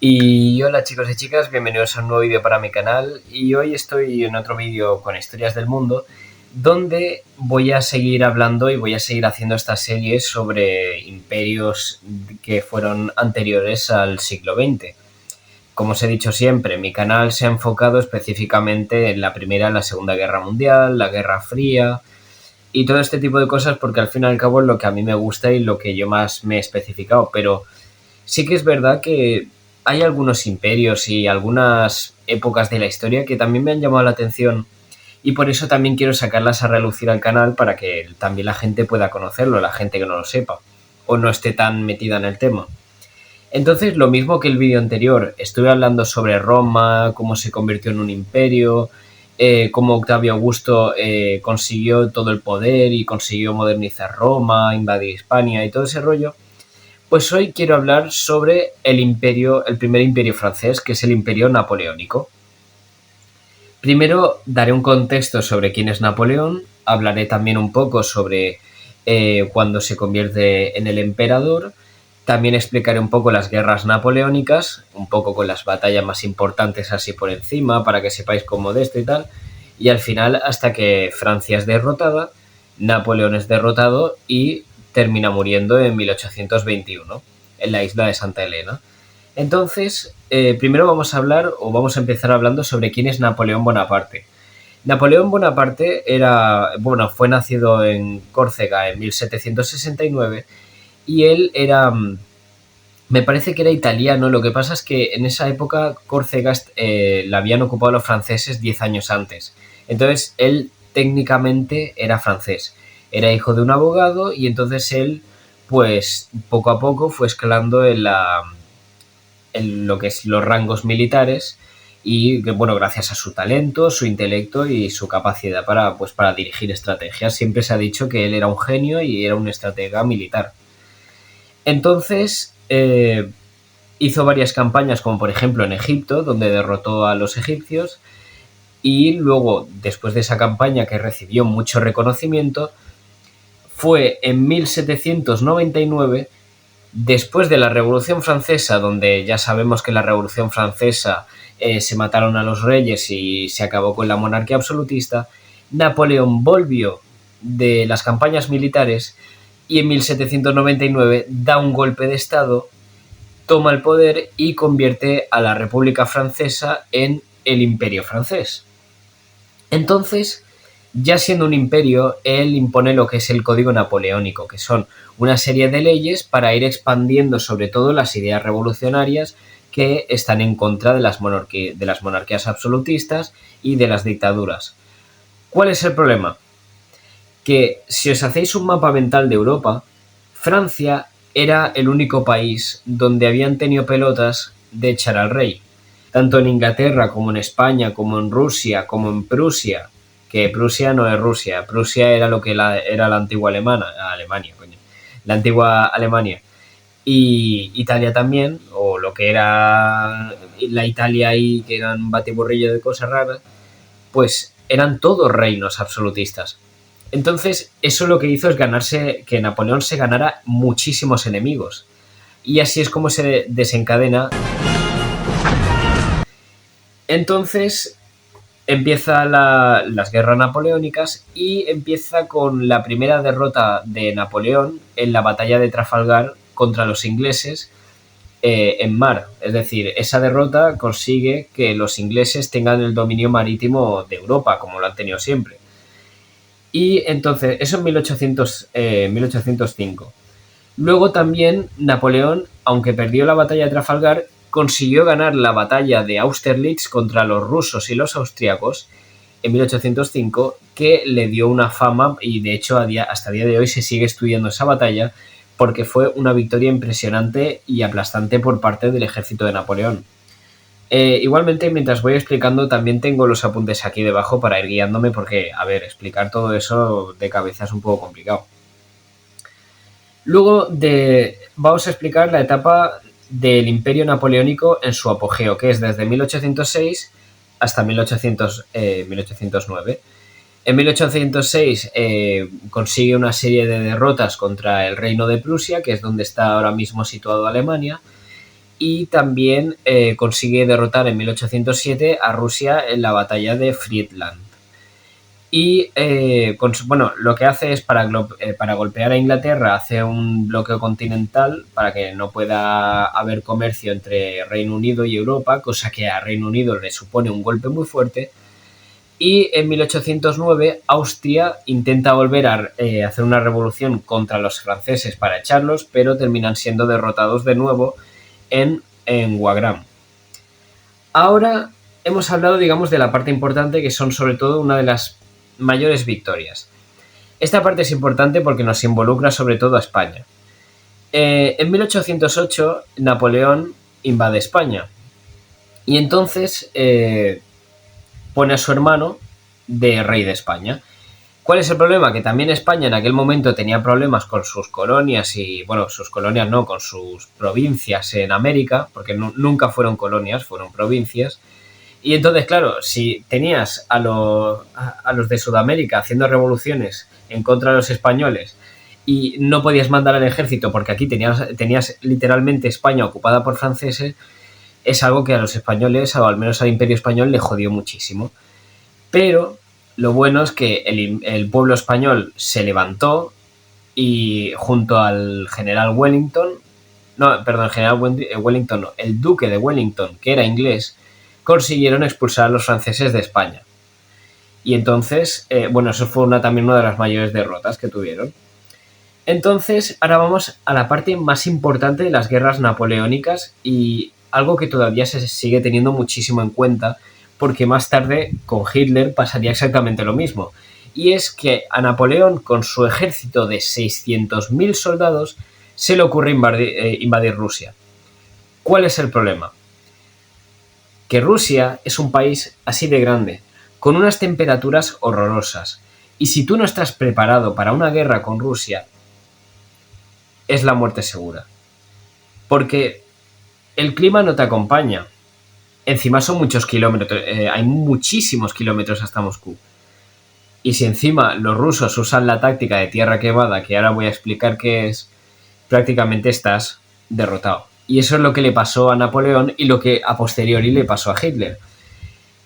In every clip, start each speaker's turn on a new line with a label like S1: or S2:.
S1: Y hola chicos y chicas, bienvenidos a un nuevo vídeo para mi canal y hoy estoy en otro vídeo con historias del mundo donde voy a seguir hablando y voy a seguir haciendo esta serie sobre imperios que fueron anteriores al siglo XX. Como os he dicho siempre, mi canal se ha enfocado específicamente en la Primera y la Segunda Guerra Mundial, la Guerra Fría y todo este tipo de cosas porque al fin y al cabo es lo que a mí me gusta y lo que yo más me he especificado, pero sí que es verdad que hay algunos imperios y algunas épocas de la historia que también me han llamado la atención y por eso también quiero sacarlas a relucir al canal para que también la gente pueda conocerlo, la gente que no lo sepa o no esté tan metida en el tema. Entonces, lo mismo que el vídeo anterior, estuve hablando sobre Roma, cómo se convirtió en un imperio, cómo Octavio Augusto consiguió todo el poder y consiguió modernizar Roma, invadir Hispania y todo ese rollo. Pues hoy quiero hablar sobre el primer imperio francés, que es el imperio napoleónico. Primero daré un contexto sobre quién es Napoleón, hablaré también un poco sobre cuándo se convierte en el emperador, también explicaré un poco las guerras napoleónicas, un poco con las batallas más importantes así por encima, para que sepáis cómo de esto y tal, y al final hasta que Francia es derrotada, Napoleón es derrotado y termina muriendo en 1821 en la isla de Santa Elena. Entonces, primero vamos a empezar hablando sobre quién es Napoleón Bonaparte. Napoleón Bonaparte fue nacido en Córcega en 1769 y él era, me parece que era italiano. Lo que pasa es que en esa época Córcega la habían ocupado los franceses 10 años antes. Entonces, él técnicamente era francés. Era hijo de un abogado y entonces él, pues poco a poco fue escalando en lo que es los rangos militares y que, bueno, gracias a su talento, su intelecto y su capacidad para dirigir estrategias. Siempre se ha dicho que él era un genio y era un estratega militar. Entonces, hizo varias campañas, como por ejemplo en Egipto, donde derrotó a los egipcios, y luego, después de esa campaña que recibió mucho reconocimiento, fue en 1799, después de la Revolución Francesa, donde ya sabemos que en la Revolución Francesa se mataron a los reyes y se acabó con la monarquía absolutista. Napoleón volvió de las campañas militares y en 1799 da un golpe de estado, toma el poder y convierte a la República Francesa en el Imperio francés. Entonces, ya siendo un imperio, él impone lo que es el Código Napoleónico, que son una serie de leyes para ir expandiendo sobre todo las ideas revolucionarias que están en contra de las monarquías absolutistas y de las dictaduras. ¿Cuál es el problema? Que si os hacéis un mapa mental de Europa, Francia era el único país donde habían tenido pelotas de echar al rey. Tanto en Inglaterra como en España, como en Rusia, como en Prusia, que Prusia no es Rusia, Prusia era lo que era la antigua Alemania, coño, la antigua Alemania. Y Italia también, o lo que era la Italia ahí, que eran un batiburrillo de cosas raras, pues eran todos reinos absolutistas. Entonces, eso lo que hizo es que Napoleón se ganara muchísimos enemigos. Y así es como se desencadena. Entonces, empieza las guerras napoleónicas y empieza con la primera derrota de Napoleón en la batalla de Trafalgar contra los ingleses en mar. Es decir, esa derrota consigue que los ingleses tengan el dominio marítimo de Europa, como lo han tenido siempre. Y entonces, eso en 1805. Luego también Napoleón, aunque perdió la batalla de Trafalgar, consiguió ganar la batalla de Austerlitz contra los rusos y los austriacos en 1805, que le dio una fama y de hecho hasta el día de hoy se sigue estudiando esa batalla porque fue una victoria impresionante y aplastante por parte del ejército de Napoleón. Igualmente, mientras voy explicando, también tengo los apuntes aquí debajo para ir guiándome porque, a ver, explicar todo eso de cabeza es un poco complicado. Luego vamos a explicar la etapa del Imperio Napoleónico en su apogeo, que es desde 1806 hasta 1809. En 1806 consigue una serie de derrotas contra el Reino de Prusia, que es donde está ahora mismo situado Alemania, y también consigue derrotar en 1807 a Rusia en la batalla de Friedland. Y bueno, lo que hace es para golpear a Inglaterra, hace un bloqueo continental para que no pueda haber comercio entre Reino Unido y Europa, cosa que a Reino Unido le supone un golpe muy fuerte. Y en 1809 Austria intenta volver a hacer una revolución contra los franceses para echarlos, pero terminan siendo derrotados de nuevo en Wagram. Ahora hemos hablado, digamos, de la parte importante, que son sobre todo una de las mayores victorias. Esta parte es importante porque nos involucra sobre todo a España. En 1808 Napoleón invade España y entonces pone a su hermano de rey de España. ¿Cuál es el problema? Que también España en aquel momento tenía problemas con sus colonias y, bueno, sus colonias no, con sus provincias en América, porque nunca fueron colonias, fueron provincias. Y entonces, claro, si tenías a los de Sudamérica haciendo revoluciones en contra de los españoles y no podías mandar al ejército porque aquí tenías literalmente España ocupada por franceses, es algo que a los españoles, o al menos al Imperio Español, le jodió muchísimo. Pero lo bueno es que el pueblo español se levantó y junto al general Wellington, el duque de Wellington, que era inglés, consiguieron expulsar a los franceses de España. Y entonces, bueno, eso fue también una de las mayores derrotas que tuvieron. Entonces, ahora vamos a la parte más importante de las guerras napoleónicas y algo que todavía se sigue teniendo muchísimo en cuenta, porque más tarde con Hitler pasaría exactamente lo mismo. Y es que a Napoleón, con su ejército de 600.000 soldados, se le ocurre invadir Rusia. ¿Cuál es el problema? Que Rusia es un país así de grande, con unas temperaturas horrorosas, y si tú no estás preparado para una guerra con Rusia, es la muerte segura. Porque el clima no te acompaña. Encima son muchos kilómetros, hay muchísimos kilómetros hasta Moscú. Y si encima los rusos usan la táctica de tierra quemada, que ahora voy a explicar qué es, prácticamente estás derrotado. Y eso es lo que le pasó a Napoleón y lo que a posteriori le pasó a Hitler.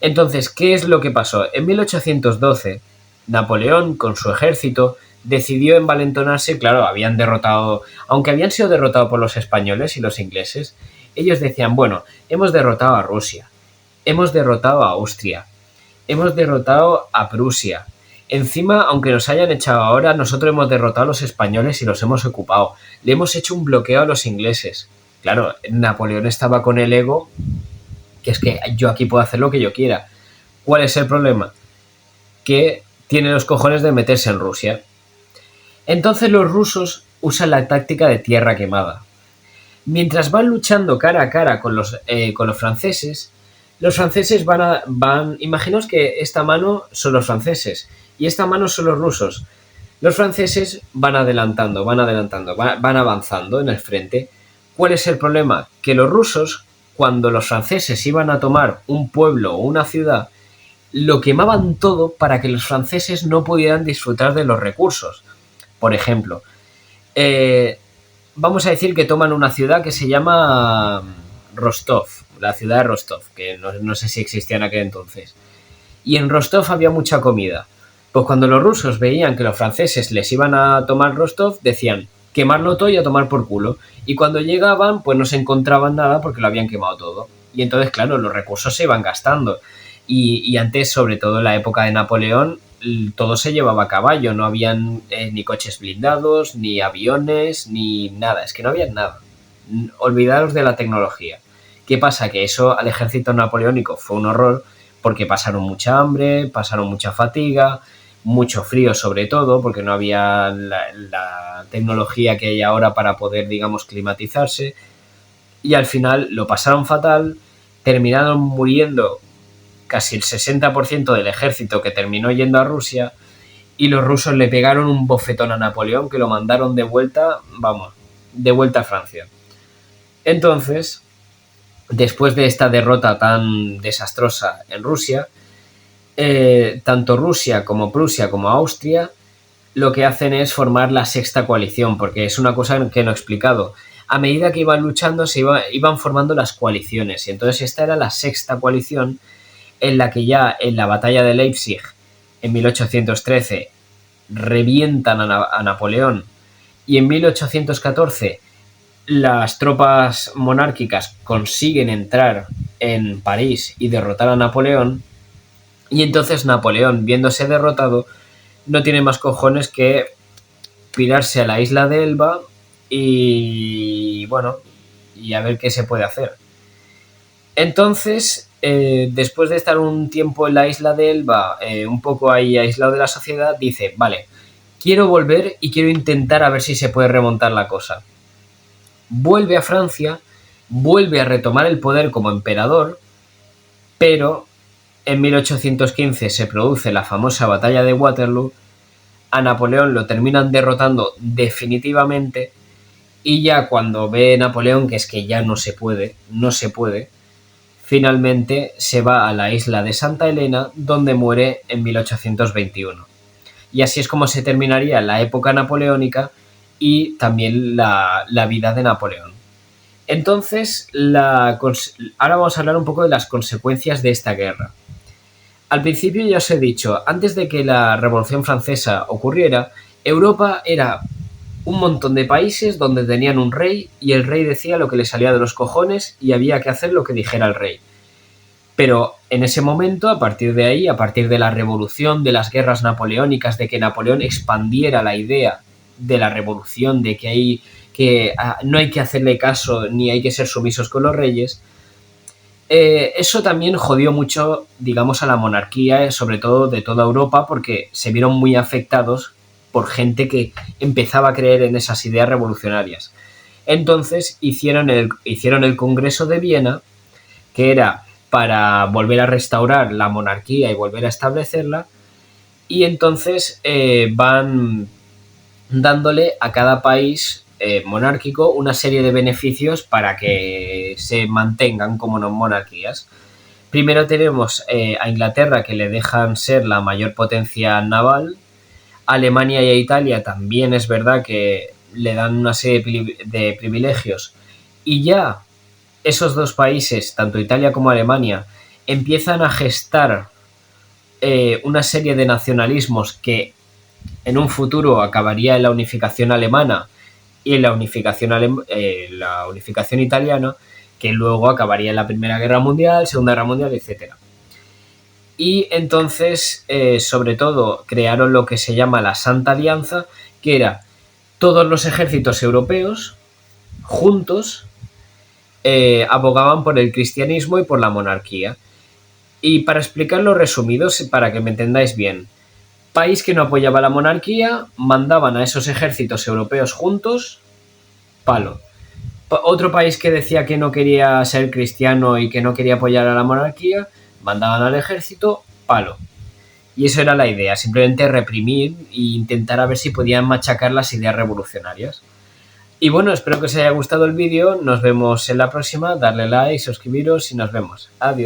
S1: Entonces, ¿qué es lo que pasó? En 1812, Napoleón, con su ejército, decidió envalentonarse. Claro, habían derrotado, aunque habían sido derrotados por los españoles y los ingleses, ellos decían, bueno, hemos derrotado a Rusia, hemos derrotado a Austria, hemos derrotado a Prusia. Encima, aunque nos hayan echado ahora, nosotros hemos derrotado a los españoles y los hemos ocupado. Le hemos hecho un bloqueo a los ingleses. Claro, Napoleón estaba con el ego, que es que yo aquí puedo hacer lo que yo quiera. ¿Cuál es el problema? Que tiene los cojones de meterse en Rusia. Entonces los rusos usan la táctica de tierra quemada. Mientras van luchando cara a cara con los franceses imaginaos que esta mano son los franceses y esta mano son los rusos. Los franceses van adelantando, van avanzando en el frente. ¿Cuál es el problema? Que los rusos, cuando los franceses iban a tomar un pueblo o una ciudad, lo quemaban todo para que los franceses no pudieran disfrutar de los recursos. Por ejemplo, vamos a decir que toman una ciudad que se llama Rostov, la ciudad de Rostov, que no sé si existía en aquel entonces. Y en Rostov había mucha comida. Pues cuando los rusos veían que los franceses les iban a tomar Rostov, decían, quemarlo todo y a tomar por culo. Y cuando llegaban, pues no se encontraban nada porque lo habían quemado todo. Y entonces, claro, los recursos se iban gastando. Y antes, sobre todo en la época de Napoleón, todo se llevaba a caballo. No habían ni coches blindados, ni aviones, ni nada. Es que no había nada. Olvidaros de la tecnología. ¿Qué pasa? Que eso al ejército napoleónico fue un horror porque pasaron mucha hambre, pasaron mucha fatiga, mucho frío sobre todo, porque no había la tecnología que hay ahora para poder, digamos, climatizarse. Y al final lo pasaron fatal, terminaron muriendo casi el 60% del ejército que terminó yendo a Rusia, y los rusos le pegaron un bofetón a Napoleón que lo mandaron de vuelta a Francia. Entonces, después de esta derrota tan desastrosa en Rusia, tanto Rusia como Prusia como Austria lo que hacen es formar la sexta coalición, porque es una cosa que no he explicado. a medida que iban luchando iban formando las coaliciones. Y entonces esta era la sexta coalición, en la que ya en la batalla de Leipzig en 1813 revientan a Napoleón, y en 1814 las tropas monárquicas consiguen entrar en París y derrotar a Napoleón. Y entonces Napoleón, viéndose derrotado, no tiene más cojones que pirarse a la isla de Elba y bueno, y a ver qué se puede hacer. Entonces, después de estar un tiempo en la isla de Elba, un poco ahí aislado de la sociedad, dice, vale, quiero volver y quiero intentar a ver si se puede remontar la cosa. Vuelve a Francia, vuelve a retomar el poder como emperador, pero en 1815 se produce la famosa batalla de Waterloo, a Napoleón lo terminan derrotando definitivamente, y ya cuando ve Napoleón que es que ya no se puede, finalmente se va a la isla de Santa Elena, donde muere en 1821. Y así es como se terminaría la época napoleónica y también la vida de Napoleón. Entonces, ahora vamos a hablar un poco de las consecuencias de esta guerra. Al principio ya os he dicho, antes de que la Revolución Francesa ocurriera, Europa era un montón de países donde tenían un rey y el rey decía lo que le salía de los cojones y había que hacer lo que dijera el rey. Pero en ese momento, a partir de ahí, a partir de la revolución, de las guerras napoleónicas, de que Napoleón expandiera la idea de la revolución, de que no hay que hacerle caso ni hay que ser sumisos con los reyes, eso también jodió mucho, digamos, a la monarquía, sobre todo de toda Europa, porque se vieron muy afectados por gente que empezaba a creer en esas ideas revolucionarias. Entonces hicieron el Congreso de Viena, que era para volver a restaurar la monarquía y volver a establecerla, y entonces van dándole a cada país monárquico una serie de beneficios para que se mantengan como no monarquías. Primero tenemos a Inglaterra, que le dejan ser la mayor potencia naval. A Alemania y a Italia también es verdad que le dan una serie de privilegios, y ya esos dos países, tanto Italia como Alemania, empiezan a gestar una serie de nacionalismos que en un futuro acabaría en la unificación alemana y en la unificación italiana, que luego acabaría en la Primera Guerra Mundial, Segunda Guerra Mundial, etc. Y entonces, sobre todo, crearon lo que se llama la Santa Alianza, que era todos los ejércitos europeos juntos abogaban por el cristianismo y por la monarquía. Y para explicarlo resumido, para que me entendáis bien, país que no apoyaba la monarquía, mandaban a esos ejércitos europeos juntos, palo. Otro país que decía que no quería ser cristiano y que no quería apoyar a la monarquía, mandaban al ejército, palo. Y eso era la idea, simplemente reprimir e intentar a ver si podían machacar las ideas revolucionarias. Y bueno, espero que os haya gustado el vídeo, nos vemos en la próxima, darle like, suscribiros y nos vemos. Adiós.